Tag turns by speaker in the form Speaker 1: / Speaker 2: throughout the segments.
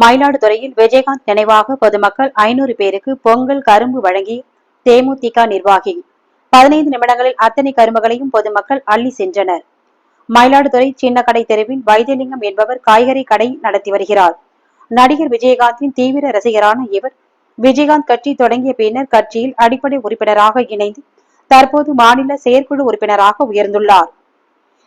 Speaker 1: மயிலாடுதுறையில் விஜயகாந்த் நினைவாக பொதுமக்கள் 500 பேருக்கு பொங்கல் கரும்பு வழங்கி தேமுதிக நிர்வாகி 15 நிமிடங்களில் அத்தனை கரும்புகளையும் பொதுமக்கள் அள்ளி சென்றனர். மயிலாடுதுறை சின்னக்கடை தெருவில் வைத்தியலிங்கம் என்பவர் காய்கறி கடை நடத்தி வருகிறார். நடிகர் விஜயகாந்தின் தீவிர ரசிகரான இவர் விஜயகாந்த் கட்சி தொடங்கிய பின்னர் கட்சியில் அடிப்படை உறுப்பினராக இணைந்து தற்போது மாநில செயற்குழு உறுப்பினராக உயர்ந்துள்ளார்.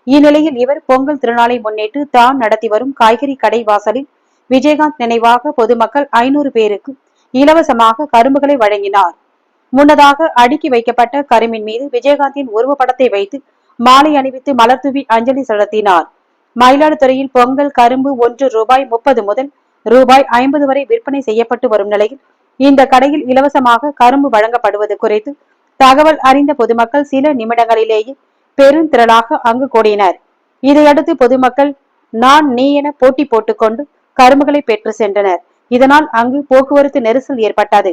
Speaker 1: இந்நிலையில் இவர் பொங்கல் திருநாளை முன்னிட்டு தான் நடத்தி வரும் காய்கறி கடை வாசலில் விஜயகாந்த் நினைவாக பொதுமக்கள் 500 பேருக்கு இலவசமாக கரும்புகளை வழங்கினார். முன்னதாக அடுக்கி வைக்கப்பட்ட கரும்பின் மீது விஜயகாந்தின் உருவப்படத்தை வைத்து மாலை அணிவித்து மலர்தூவி அஞ்சலி செலுத்தினார். மயிலாடுதுறையில் பொங்கல் கரும்பு ரூபாய் 30 முதல் ரூபாய் 50 வரை விற்பனை செய்யப்பட்டு வரும் நிலையில் இந்த கடையில் இலவசமாக கரும்பு வழங்கப்படுவது குறித்து தகவல் அறிந்த பொதுமக்கள் சில நிமிடங்களிலேயே பெருந்திரளாக அங்கு கூடினர். இதையடுத்து பொதுமக்கள் நான் நீ என போட்டி போட்டுக்கொண்டு கரும்புகளை பெற்று சென்றனர். இதனால் அங்கு போக்குவரத்து நெரிசல் ஏற்பட்டது.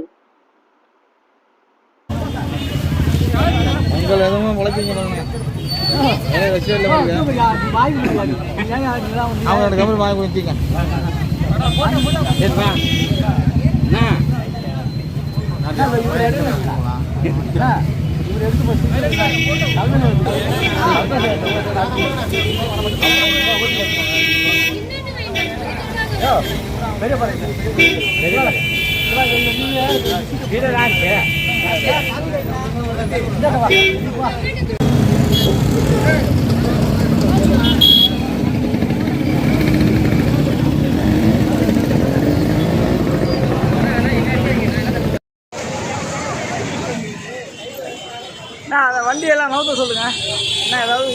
Speaker 2: அந்த வண்டியெல்லாம் நோக்க சொல்லுங்க. என்ன ஏதாவது